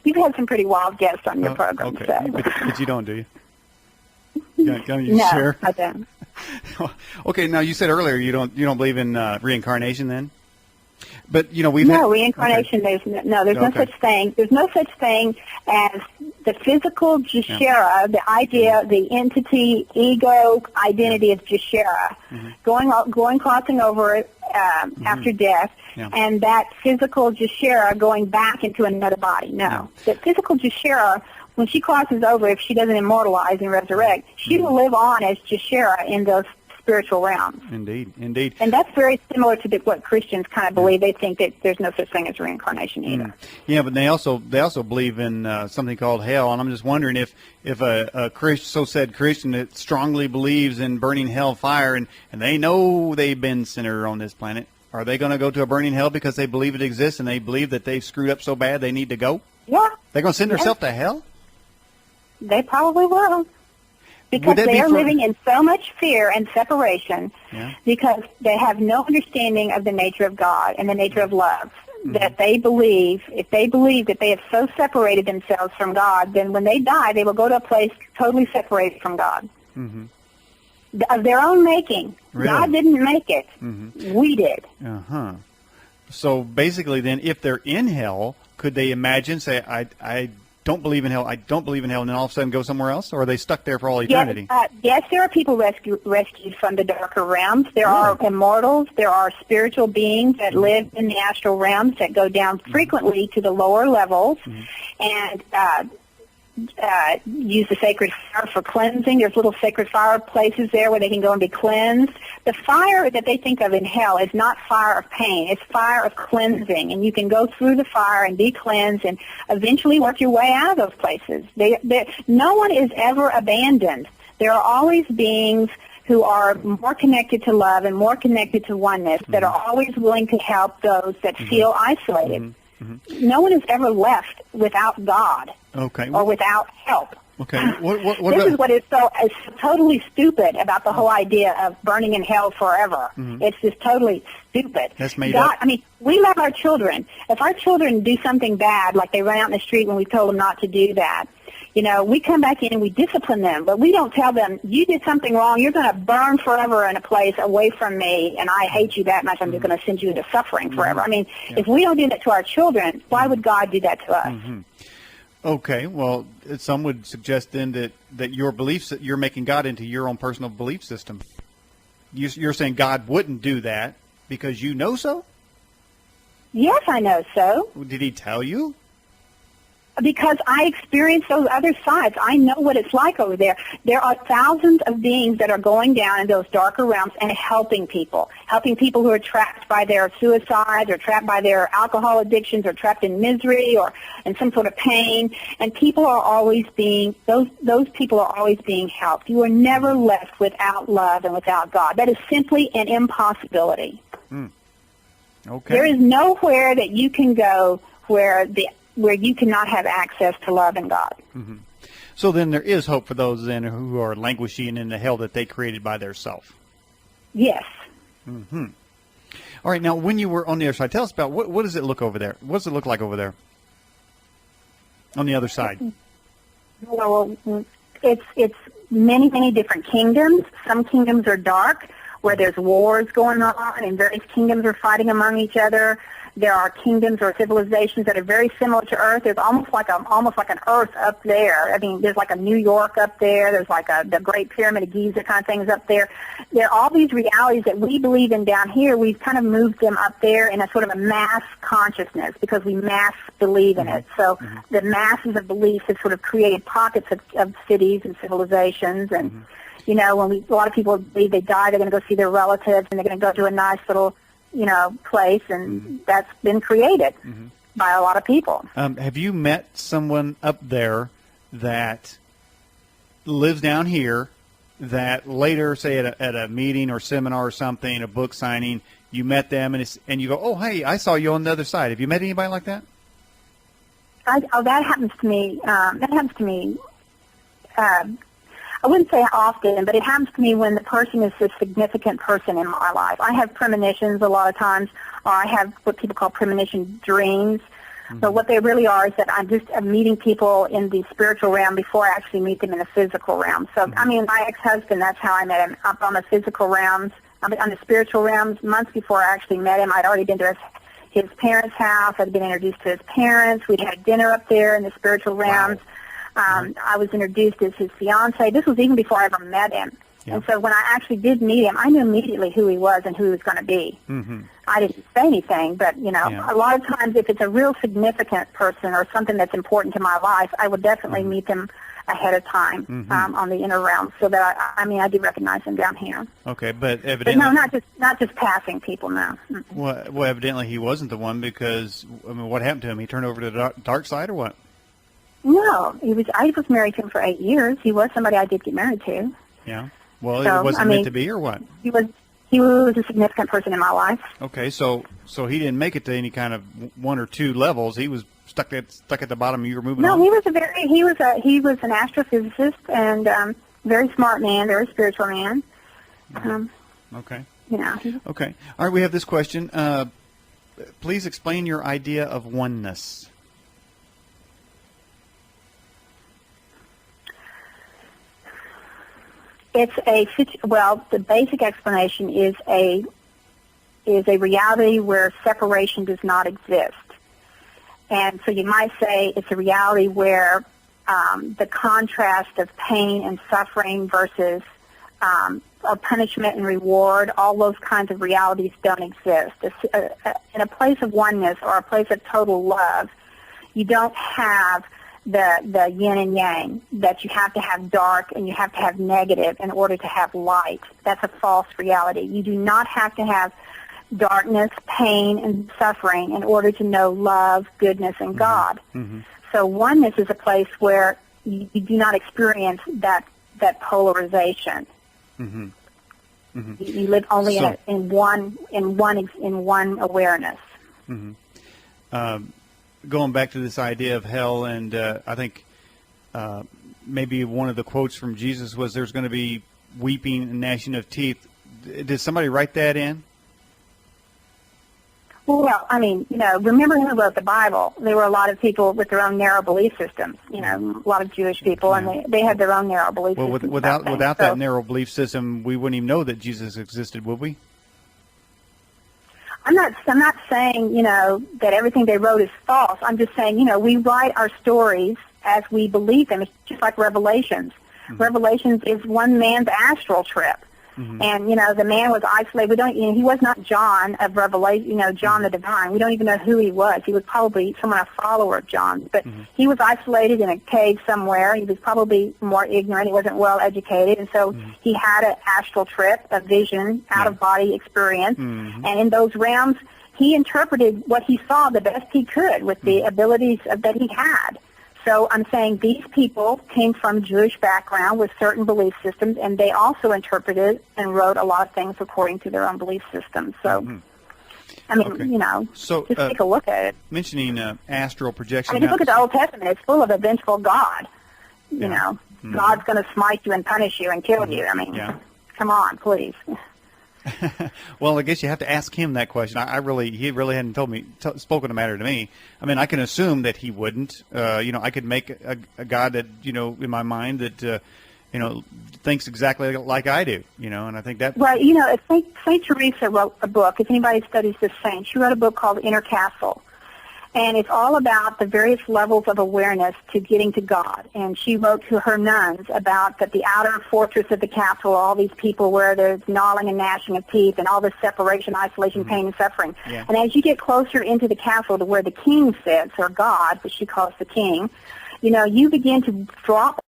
you've had some pretty wild guests on your program. Okay, So. but you don't, do you? You No, share? I don't. Okay, now you said earlier you don't believe in reincarnation then? But reincarnation. Okay. There's no such thing. There's no such thing as the physical Jhershierra, the idea, the entity, ego, identity of Jhershierra, crossing over it after death, and that physical Jhershierra going back into another body. No, the physical Jhershierra, when she crosses over, if she doesn't immortalize and resurrect, she will live on as Jhershierra in those spiritual realms. Indeed. And that's very similar to what Christians kind of believe. They think that there's no such thing as reincarnation either. Yeah, but they also believe in something called hell, and I'm just wondering if a so-said Christian that strongly believes in burning hell fire, and they know they've been sinner on this planet, are they going to go to a burning hell because they believe it exists and they believe that they've screwed up so bad they need to go? Yeah. They're going to send themselves to hell? They probably will. Because they are living in so much fear and separation because they have no understanding of the nature of God and the nature of love. That they believe, if they believe that they have so separated themselves from God, then when they die, they will go to a place totally separated from God. Of their own making. Really? God didn't make it. We did. So basically then, if they're in hell, could they imagine, say, I don't believe in hell, and then all of a sudden go somewhere else? Or are they stuck there for all eternity? Yes, there are people rescued from the darker realms. There are immortals. There are spiritual beings that live in the astral realms that go down frequently to the lower levels and use the sacred fire for cleansing. There's little sacred fire places there where they can go and be cleansed. The fire that they think of in hell is not fire of pain. It's fire of cleansing, and you can go through the fire and be cleansed and eventually work your way out of those places. No one is ever abandoned. There are always beings who are more connected to love and more connected to oneness that are always willing to help those that feel isolated. No one is ever left without God or without help. Okay. This is what is so totally stupid about the whole idea of burning in hell forever. It's just totally stupid. That's made up. I mean, we love our children. If our children do something bad, like they run out in the street when we told them not to do that, we come back in and we discipline them, but we don't tell them, you did something wrong, you're going to burn forever in a place away from me, and I hate you that much, I'm just going to send you into suffering forever. I mean, if we don't do that to our children, why would God do that to us? Okay, well, some would suggest then that your beliefs, that you're making God into your own personal belief system. You're saying God wouldn't do that because you know so? Yes, I know so. Did he tell you? Because I experienced those other sides. I know what it's like over there. There are thousands of beings that are going down in those darker realms and helping people who are trapped by their suicides or trapped by their alcohol addictions or trapped in misery or in some sort of pain. And people are always those people are always being helped. You are never left without love and without God. That is simply an impossibility. Okay. There is nowhere that you can go where you cannot have access to love and God. So then there is hope for those then who are languishing in the hell that they created by their self. Yes. All right, now when you were on the other side, tell us about what does it look over there? What does it look like over there on the other side? Well, it's many, many different kingdoms. Some kingdoms are dark, where there's wars going on, and various kingdoms are fighting among each other. There are kingdoms or civilizations that are very similar to Earth. There's almost like an Earth up there. I mean, there's like a New York up there. There's like the Great Pyramid of Giza kind of things up there. There are all these realities that we believe in down here. We've kind of moved them up there in a sort of a mass consciousnly because we mass believe in it. So the masses of belief have sort of created pockets of cities and civilizations. And, when a lot of people believe they die, they're going to go see their relatives, and they're going to go to a nice little place, and that's been created by a lot of people. Have you met someone up there that lives down here that later, say at a meeting or seminar or something, a book signing, you met them and you go, oh, hey, I saw you on the other side. Have you met anybody like that? That happens to me. I wouldn't say often, but it happens to me when the person is a significant person in my life. I have premonitions a lot of times, or I have what people call premonition dreams, But what they really are is that I'm just meeting people in the spiritual realm before I actually meet them in the physical realm. So, I mean, my ex-husband, that's how I met him, up on the physical realms, on the spiritual realms. Months before I actually met him, I'd already been to his parents' house. I'd been introduced to his parents. We'd had dinner up there in the spiritual realms. Wow. I was introduced as his fiance. This was even before I ever met him. Yeah. And so when I actually did meet him, I knew immediately who he was and who he was going to be. Mm-hmm. I didn't say anything, but, you know, a lot of times if it's a real significant person or something that's important to my life, I would definitely meet them ahead of time on the inner realm, so that I do recognize them down here. Okay, but evidently, but no, not just passing people. No. Well, evidently he wasn't the one, because I mean, what happened to him? He turned over to the dark side, or what? No, I was married to him for 8 years. He was somebody I did get married to. Yeah. Well, so, it wasn't meant to be, or what? He was a significant person in my life. Okay, so he didn't make it to any kind of 1 or 2 levels. He was stuck at the bottom. You were moving on. No, he was an astrophysicist and very smart man, very spiritual man. Okay. You know. Okay. All right. We have this question. Please explain your idea of oneness. The basic explanation is a reality where separation does not exist. And so you might say it's a reality where the contrast of pain and suffering versus or punishment and reward, all those kinds of realities don't exist. In a place of oneness or a place of total love, you don't have the yin and yang, that you have to have dark and you have to have negative in order to have light. That's a false reality. You do not have to have darkness, pain, and suffering in order to know love, goodness, and God. Mm-hmm. So oneness is a place where you do not experience that polarization. Mm-hmm. Mm-hmm. You live only in one awareness. Mm-hmm. Going back to this idea of hell, and I think maybe one of the quotes from Jesus was, "There's going to be weeping and gnashing of teeth." Did somebody write that in? Well, I mean, remember who wrote the Bible? There were a lot of people with their own narrow belief systems, a lot of Jewish people, and they had their own narrow belief systems. Well, without that narrow belief system, we wouldn't even know that Jesus existed, would we? I'm not saying, that everything they wrote is false. I'm just saying, we write our stories as we believe them. It's just like Revelations. Mm-hmm. Revelations is one man's astral trip. Mm-hmm. And, the man was isolated. He was not John of Revelation, John the Divine. We don't even know who he was. He was probably a follower of John. But he was isolated in a cave somewhere. He was probably more ignorant. He wasn't well educated. And so he had an astral trip, a vision, out-of-body experience. Mm-hmm. And in those realms, he interpreted what he saw the best he could with the abilities that he had. So I'm saying these people came from Jewish background with certain belief systems, and they also interpreted and wrote a lot of things according to their own belief systems. So, I mean, so, just take a look at it. Mentioning astral projection. I mean, just look at the Old Testament. It's full of a vengeful God. God's going to smite you and punish you and kill you. I mean, come on, please. Well, I guess you have to ask him that question. He really hadn't spoken the matter to me. I mean, I can assume that he wouldn't. I could make a God that, in my mind that, thinks exactly like I do, and I think that. Well, Saint Teresa wrote a book. If anybody studies the saint, she wrote a book called Inner Castle. And it's all about the various levels of awareness to getting to God. And she wrote to her nuns about that the outer fortress of the castle, all these people where there's gnawing and gnashing of teeth and all this separation, isolation, pain, and suffering. Yeah. And as you get closer into the castle to where the king sits, or God, which she calls the king, you begin to drop